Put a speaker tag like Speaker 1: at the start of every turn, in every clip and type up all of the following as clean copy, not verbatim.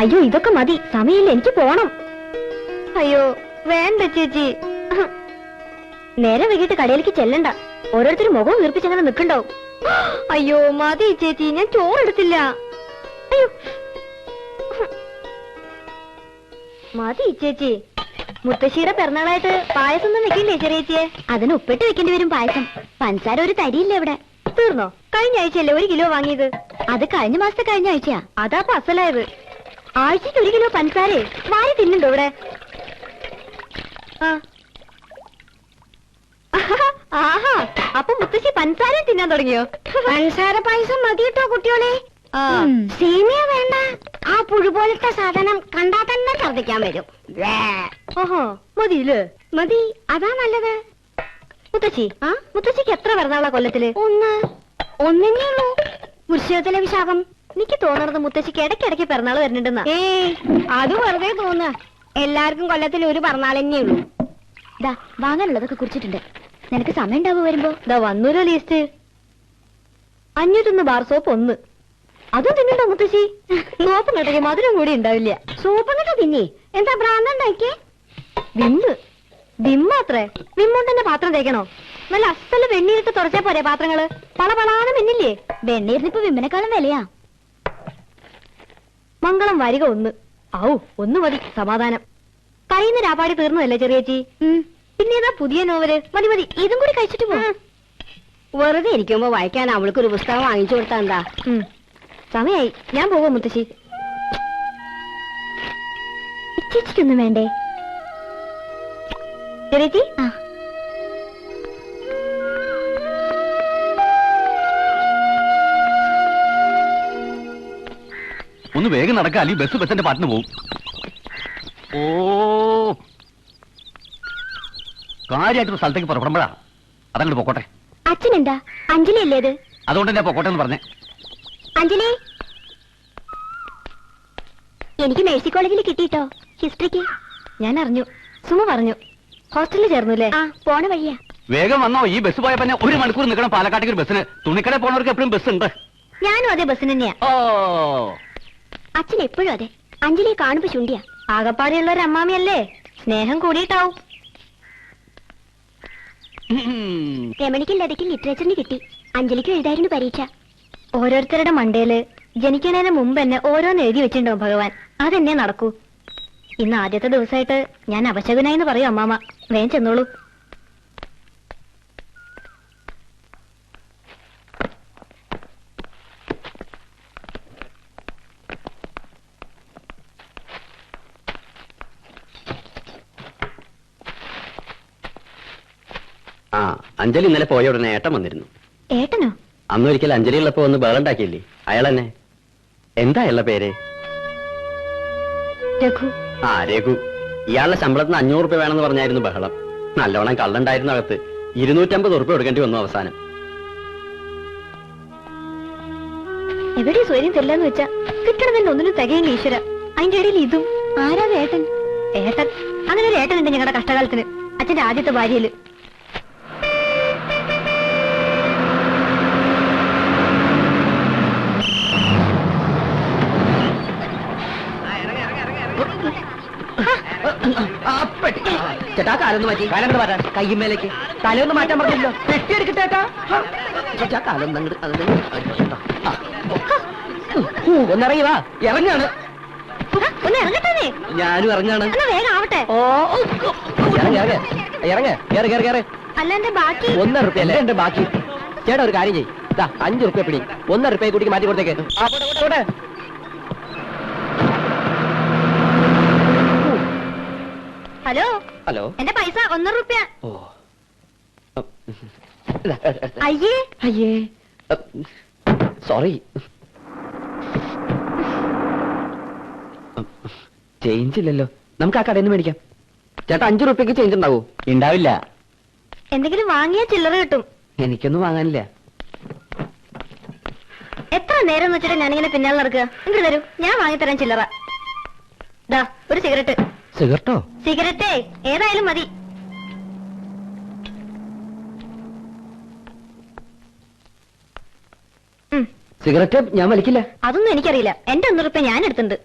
Speaker 1: അയ്യോ ഇതൊക്കെ മതി, സമയമില്ല, എനിക്ക് പോണം. അയ്യോ വേണ്ട ചേച്ചി, നേരെ വൈകിട്ട് കടയിലേക്ക് ചെല്ലണ്ട. ഓരോരുത്തരും മുഖം വീർപ്പിച്ചങ്ങനെ നിൽക്കണ്ടാവും. അയ്യോ മതി ചേച്ചി, ഞാൻ ചോറെടുത്തില്ല. അയ്യോ മതി ചേച്ചി. മുത്തശ്ശിയുടെ പിറന്നാളായിട്ട് പായസം ഒന്നും വെക്കില്ലേ ചെറിയേച്ചിയെ? അതിന് ഉപ്പിട്ട് വെക്കേണ്ടി വരും പായസം. പഞ്ചസാര ഒരു തരിയില്ല ഇവിടെ. തീർന്നോ? കഴിഞ്ഞ ആഴ്ചയല്ലേ 1 കിലോ വാങ്ങിയത്? അത് കഴിഞ്ഞ മാസത്തെ കഴിഞ്ഞ ആഴ്ചയാ. അതാ അസലായത്. ആഴ്ചക്ക് 1 കിലോ പഞ്ചസാരേ വാരി തിന്നുണ്ടോ ഇവിടെ? ആഹാ, അപ്പൊ മുത്തശ്ശി പഞ്ചസാരയും തിന്നാൻ തുടങ്ങിയോ? പഞ്ചസാര പായസം മതി കേട്ടോ കുട്ടിയോളെ. സേമിയ വേണ്ട, ആ പുഴു പോലത്തെ സാധനം കണ്ടാ തന്നെ ഛർദിക്കാൻ വരും. ഓഹോ മതിയില്ലേ? മതി, അതാ നല്ലത്. മുത്തശ്ശി, മുത്തശ്ശിക്ക് എത്ര പിറന്നാളാ കൊല്ലത്തില്? ഒന്നേ ഉള്ളൂ. വൃശ്ചികത്തിലെ വിശാഖം. എനിക്ക് തോന്നണത് മുത്തശ്ശിക്ക് ഇടയ്ക്കിടയ്ക്ക് പിറന്നാൾ വരുന്നുണ്ടെന്നാ. അത് വെറുതെ തോന്നുക. എല്ലാവർക്കും കൊല്ലത്തിൽ ഒരു പിറന്നാൾ തന്നെയുള്ളൂ. ദാ വാങ്ങാനുള്ളതൊക്കെ കുറിച്ചിട്ടുണ്ട്. നിനക്ക് സമയം ഉണ്ടാവുക വരുമ്പോ? ദാ വന്നൂരോ ലീസ്റ്റ്. 501 bar soap 1. അതും തിന്നുണ്ടോ മുത്തശ്ശി? സോപ്പും കെട്ടയ്ക്ക് മധുരം കൂടി ഉണ്ടാവില്ല. സോപ്പും കെട്ട തിന്നേ എന്താ ഭ്രാന്തണ്ടാക്കിയേ? വിമ്മാത്രേ. വിമ്മോണ്ടന്നെ പാത്രം തേക്കണോ? നല്ല അസല് വെണ്ണീരിട്ട് തുറച്ചാ പോരെ പാത്രങ്ങള്? പളപളാന്ന് മിന്നില്ലേ? വെണ്ണീരിനിപ്പോ വിമ്മിനെക്കാളും വിലയാ. മംഗളം വരിക 1. ഔ 1 മതി, സമാധാനം. കയ്യിന്ന് രാപ്പാടി തീർന്നതല്ലേ ചെറിയേച്ചി? പിന്നെ ഏതാ പുതിയ നോവല്? മതി മതി, ഇതും കൂടി കഴിച്ചിട്ട് പോ. വെറുതെ ഇരിക്കുമ്പോ വായിക്കാൻ അവൾക്കൊരു പുസ്തകം വാങ്ങിച്ചു കൊടുത്താ എന്താ? സമയായി, ഞാൻ പോവാ മുത്തശ്ശി. ചേച്ചിക്കൊന്നും വേണ്ടേ ചെറിയേച്ചി?
Speaker 2: ഒന്ന് വേഗം നടക്കാം, അല്ലെങ്കിൽ ബസ് ബസ്സിന്റെ പാട്ടിന് പോവും. ഓ കാര്യമായിട്ട് സ്ഥലത്തേക്ക് പുറപ്പെടുമ്പോഴാ അതങ്ങോട്ട് പൊക്കോട്ടെ.
Speaker 1: അച്ഛനെന്താ? അഞ്ജലി അല്ലേ അത്?
Speaker 2: അതുകൊണ്ട് തന്നെ പൊക്കോട്ടെ എന്ന് പറഞ്ഞേ.
Speaker 1: അഞ്ജലി, എനിക്ക് മേഴ്സി കോളേജിൽ കിട്ടിട്ടോ ഹിസ്റ്ററിക്ക്. ഞാൻ അറിഞ്ഞു, സുമ പറഞ്ഞു. ഹോസ്റ്റലിൽ ചേർന്നുല്ലേ? പോണ വഴിയാ.
Speaker 2: വേഗം വന്നോ, ഈ ബസ് പോയപ്പോ 1 മണിക്കൂർ നിൽക്കണം പാലക്കാട്ടേക്ക് ഒരു ബസ്സിന്. തുണിക്കട പോണവർക്ക് എപ്പോഴും ബസ് ഉണ്ട്.
Speaker 1: ഞാനും അതേ ബസ്സിന് തന്നെയാ. അച്ഛൻ എപ്പോഴും അതെ. അഞ്ജലിയെ കാണുമ്പോ ചുണ്ടിയാ. ആകപ്പാടെയുള്ള ഒരു അമ്മാമിയല്ലേ, സ്നേഹം കൂടിയിട്ടാവും. രമണിക്കും ലതയ്ക്കും ലിറ്ററേച്ചറിന് കിട്ടി. അഞ്ജലിക്കും എഴുതായിരുന്നു പരീക്ഷ. ഓരോരുത്തരുടെ മണ്ടയില് ജനിക്കുന്നതിന് മുമ്പ് തന്നെ ഓരോന്ന് എഴുതി വെച്ചിട്ടുണ്ടാവും ഭഗവാൻ. അതെന്നെ നടക്കൂ. ഇന്ന് ആദ്യത്തെ ദിവസമായിട്ട് ഞാൻ അപശകുനായിന്ന് പറയും അമ്മാമ. വേഗം ചെന്നോളൂ.
Speaker 3: അഞ്ജലി ഇന്നലെ പോയ ഉടനെ ഏട്ടൻ വന്നിരുന്നു.
Speaker 1: ഏട്ടനോ?
Speaker 3: അന്നൊരിക്കൽ അഞ്ജലി ഉള്ളപ്പോ ഒന്ന് ബേളുണ്ടാക്കിയില്ലേ, അയാൾ തന്നെ. എന്താ അയാളുടെ പേര്?
Speaker 1: രഘു.
Speaker 3: രഘു. ഇയാളുടെ ശമ്പളത്തിന് 500 രൂപ വേണമെന്ന് പറഞ്ഞായിരുന്നു ബഹളം. നല്ലോണം കള്ളുണ്ടായിരുന്ന അകത്ത്. 250 രൂപ കൊടുക്കേണ്ടി വന്നു അവസാനം.
Speaker 1: എവിടെ സ്വര്യം തരില്ലെന്ന് വെച്ചാ കിട്ടണമെന്ന് ഒന്നിനും തികയില്ല ഈശ്വര. അതിന്റെ ഇടയിൽ ഇതും. ആരാ ഏട്ടൻ? ഏട്ടൻ, അങ്ങനെ ഒരു ഏട്ടനുണ്ട് ഞങ്ങളുടെ കഷ്ടകാലത്തിന്. അച്ഛന്റെ ആദ്യത്തെ ഭാര്യയില്.
Speaker 3: ചേട്ടാ കാലൊന്ന് മാറ്റി. കാലൊന്ന് മാറ്റാൻ കയ്യുമേലേക്ക് തലയൊന്ന് മാറ്റാൻ പറഞ്ഞല്ലോ. പെട്ടിയെടുക്കട്ടെ ചേട്ടാ. കാലൊന്ന് ഒന്നിറങ്ങി വാ. ഇറങ്ങാണ്.
Speaker 1: ഒന്ന് ഇറങ്ങട്ടെ.
Speaker 3: ഞാനും ഇറങ്ങാണ്.
Speaker 1: വേഗം ആവട്ടെ. അല്ല എന്റെ ബാക്കി
Speaker 3: 1 റുപ്യ അല്ലേ എന്റെ ബാക്കി? ചേട്ടാ ഒരു കാര്യം ചെയ്യ്, 5 റുപ്യ പിടി. 1 റുപ്യ കൂട്ടിക്ക് മാറ്റി കൊടുത്തേക്ക്.
Speaker 1: ഹലോ
Speaker 3: ഹലോ,
Speaker 1: എന്റെ പൈസ 1 റുപ്യ. അയ്യേ
Speaker 3: അയ്യേ, സോറി. ചേഞ്ച് ഇല്ലല്ലോ. നമുക്ക് ആ കടയിൽ നിന്ന് മേടിക്കാം. ചേട്ടാ 5 റുപ്യക്ക് ചേഞ്ച് ഉണ്ടാവോ? ഉണ്ടാവില്ല.
Speaker 1: എന്തെങ്കിലും വാങ്ങിയാ ചില്ലറ കിട്ടും.
Speaker 3: എനിക്കൊന്നും വാങ്ങാനില്ല.
Speaker 1: എത്ര നേരം എന്ന് വെച്ചിട്ട് ഞാനിങ്ങനെ പിന്നാലെ നടക്കുക. ഇങ്ങോട്ട് തരൂ, ഞാൻ വാങ്ങിത്തരാൻ ചില്ലറ. ദാ ഒരു സിഗരറ്റ്.
Speaker 3: സിഗരറ്റോ?
Speaker 1: സിഗരറ്റേ ഏതായാലും മതി.
Speaker 3: സിഗരറ്റ് ഞാൻ വലിക്കില്ല.
Speaker 1: അതൊന്നും എനിക്കറിയില്ല. എന്റെ 1 റുപ്യ ഞാൻ എടുത്തിട്ടുണ്ട്.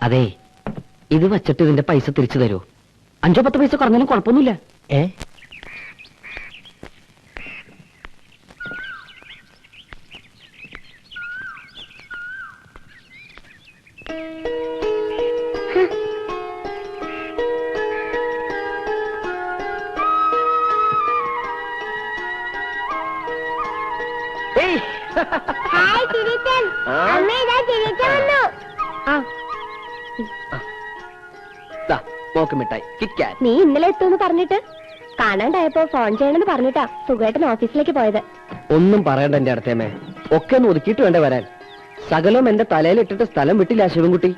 Speaker 4: അതെ, ഇത് വച്ചിട്ട് ഇതിന്റെ പൈസ തിരിച്ചു തരൂ. 5-10 പൈസ കുറഞ്ഞാലും കുഴപ്പമൊന്നുമില്ല.
Speaker 1: ഹായ് ചിരിച്ചൻ. അമ്മ ഇതാ ചിരിച്ചൻ വന്നു.
Speaker 4: മോക്ക് മിഠായി കിറ്റ്കാറ്റ്.
Speaker 1: നീ ഇന്നലെ എത്തുമെന്ന് പറഞ്ഞിട്ട് കാണാണ്ടായപ്പോ ഫോൺ ചെയ്യണമെന്ന് പറഞ്ഞിട്ടാ സുഖേട്ടൻ ഓഫീസിലേക്ക് പോയത്.
Speaker 4: ഒന്നും പറയണ്ട എന്റെ അടുത്തേമേ, ഒക്കെ ഒന്ന് ഒതുക്കിയിട്ട് വേണ്ടേ വരാൻ. സകലവും എന്റെ തലയിലിട്ടിട്ട് സ്ഥലം വിട്ടില്ല ശിവൻകുട്ടി.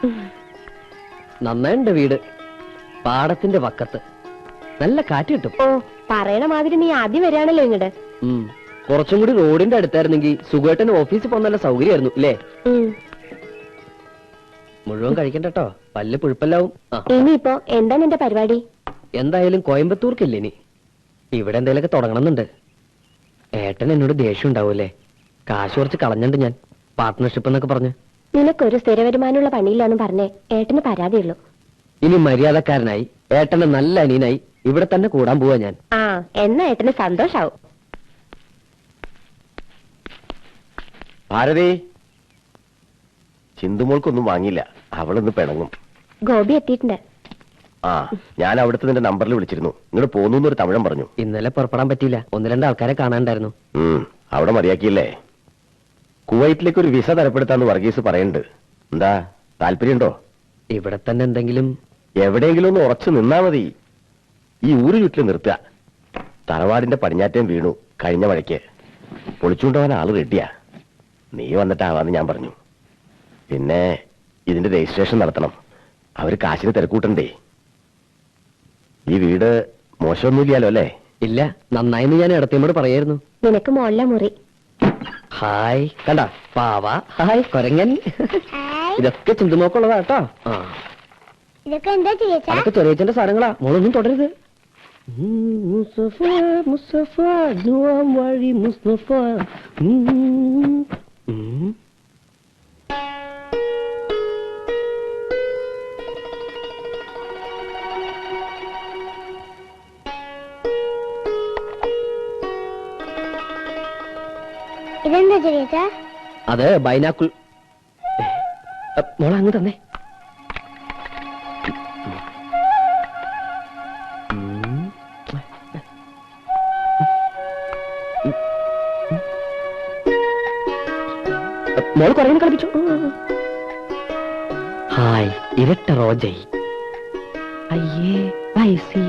Speaker 4: നന്നായിണ്ട് വീട്, പാടത്തിന്റെ വക്കത്ത്, നല്ല കാറ്റ് കിട്ടും.
Speaker 1: ഓ, പറയണ മാതിരി നീ ആദ്യം വരികയാണല്ലോ ഇങ്ങോട്ട്.
Speaker 4: കുറച്ചും കൂടി റോഡിന്റെ അടുത്തായിരുന്നെങ്കിൽ സുഖേട്ടന് ഓഫീസിൽ പോകാൻ നല്ല സൗകര്യമായിരുന്നു ഇല്ലേ? മുഴുവൻ കഴിക്കണ്ടോ, പല്ല് പുഴുപ്പല്ലാവും.
Speaker 1: ഇനിയിപ്പോ എന്താ നിന്റെ പരിപാടി?
Speaker 4: എന്തായാലും കോയമ്പത്തൂർക്കില്ല ഇനി, ഇവിടെ എന്തെങ്കിലുമൊക്കെ തുടങ്ങണമെന്നുണ്ട്. ഏട്ടൻ എന്നോട് ദേഷ്യം ഉണ്ടാവൂലേ? കാശ് കുറച്ച് കളഞ്ഞിട്ടുണ്ട് ഞാൻ, പാർട്ട്ണർഷിപ്പ് എന്നൊക്കെ പറഞ്ഞ്.
Speaker 1: നിനക്കൊരു സ്ഥിര വരുമാനമുള്ള പണിയില്ലാന്ന് പറഞ്ഞേ ഏട്ടന് പരാതിയുള്ളൂ.
Speaker 4: ഇനി മര്യാദക്കാരനായി ഏട്ടന്റെ നല്ല അനിയനായി ഇവിടെ തന്നെ കൂടാൻ പോവാ ഞാൻ.
Speaker 1: ആ, എന്നാ ഏട്ടന് സന്തോഷാവും.
Speaker 5: ഭാരതി, ചിന്തുമോൾക്കൊന്നും വാങ്ങിയില്ല, അവളൊന്ന് പിണങ്ങും.
Speaker 1: ഗോപി എത്തിയിട്ടുണ്ട്.
Speaker 5: ആ, ഞാൻ അവിടുത്തെ നിന്റെ നമ്പറിൽ വിളിച്ചിരുന്നു. ഇങ്ങോട്ട് പോന്നു ഒരു തമിഴൻ പറഞ്ഞു.
Speaker 4: ഇന്നലെ പുറപ്പെടാൻ പറ്റിയില്ല, 1-2 ആൾക്കാരെ കാണാണ്ടായിരുന്നു.
Speaker 5: അവിടെ മതിയാക്കിയില്ലേ? കുവൈറ്റിലേക്ക് ഒരു വിസ തരപ്പെടുത്താന്ന് വർഗീസ് പറയുന്നുണ്ട്. എന്താ, താല്പര്യമുണ്ടോ?
Speaker 4: ഇവിടെ തന്നെ എന്തെങ്കിലും
Speaker 5: എവിടെയെങ്കിലും ഒന്ന് ഉറച്ചു നിന്നാ മതി. ഈ ഊര് ചുറ്റിൽ നിർത്തുക. തറവാടിന്റെ പടിഞ്ഞാറ്റം വീണു കഴിഞ്ഞ മഴയ്ക്ക്, പൊളിച്ചുകൊണ്ടുപോകാൻ ആള് റെഡിയാ. നീ വന്നിട്ടാവാന്ന് ഞാൻ പറഞ്ഞു. പിന്നെ ഇതിന്റെ രജിസ്ട്രേഷൻ നടത്തണം, അവര് കാശിന് തിരക്കൂട്ടണ്ടേ. ഈ വീട് മോശമൊന്നുമില്ലല്ലോ അല്ലേ?
Speaker 4: ഇല്ല, നന്നായിന്ന് ഞാൻ ഇടത്തേമോട് പറയായിരുന്നു.
Speaker 1: നിനക്ക് മോളിലെ മുറി.
Speaker 4: ഹായ്, കണ്ട പാവ. ഹായ് കൊരങ്ങൻ. ഇതൊക്കെ ചിന്തുമോക്കുള്ളതാ കേട്ടോ.
Speaker 1: ഇതൊക്കെ എന്താ ചേച്ചാ?
Speaker 4: അതൊക്കെ ചെറിയച്ഛന്റെ സാധനങ്ങളാ, മോളൊന്നും തുടരുത്. മുസ്തഫ മുസ്തഫ ദുആം വഴി മുസ്തഫ.
Speaker 1: ഇതെന്താ ചേച്ചാ?
Speaker 4: അത് ബൈനാക്കുൾ. മോളെ അങ്ങ് തന്നെ. മോള് കുറേ കളിപ്പിച്ചു. ഹായ്, ഇരട്ട റോജൈ. അയ്യേ പൈസി.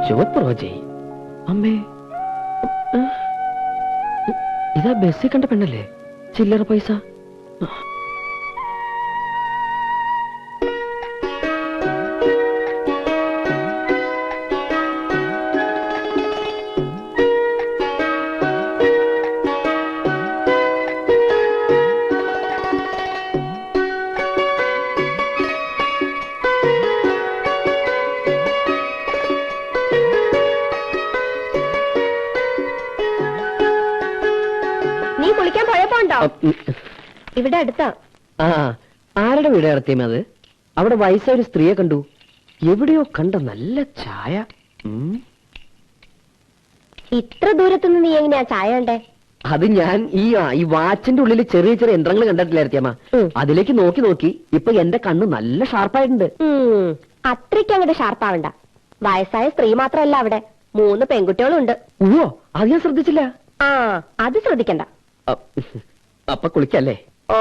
Speaker 4: ചുവപ്പ് റോജൈ. അമ്മേ, ഇതാ ബസ്സിൽ കണ്ട പെണ്ണല്ലേ? ചില്ലറ പൈസ.
Speaker 1: നീ കുളിക്കാൻ പോയപ്പോണ്ടോ? ഇവിടെ അടുത്താ.
Speaker 4: ആ, ആരുടെ വീട് നടത്തിയമേ അത്? അവിടെ വയസ്സായ ഒരു സ്ത്രീയെ കണ്ടു, എവിടെയോ കണ്ട നല്ല ചായ.
Speaker 1: ഇത്ര ദൂരത്തുനിന്ന് നീ എങ്ങനെയാ ചായ കണ്ടേ?
Speaker 4: അത് ഞാൻ ഈ വാച്ചിന്റെ ഉള്ളിൽ ചെറിയ ചെറിയ യന്ത്രങ്ങൾ കണ്ടിട്ടില്ലായിരിക്കമ്മ. അതിലേക്ക് നോക്കി നോക്കി ഇപ്പൊ എന്റെ കണ്ണ് നല്ല ഷാർപ്പായിട്ടുണ്ട്.
Speaker 1: അത്രയ്ക്ക് അങ്ങോട്ട് ഷാർപ്പാവണ്ട. വയസ്സായ സ്ത്രീ മാത്രമല്ല, അവിടെ 3 പെൺകുട്ടികളും ഉണ്ട്.
Speaker 4: ഓ, അത് ഞാൻ ശ്രദ്ധിച്ചില്ല.
Speaker 1: ആ, അത് ശ്രദ്ധിക്കണ്ട.
Speaker 4: അപ്പൊ കുളിക്കല്ലേ?
Speaker 1: ഓ,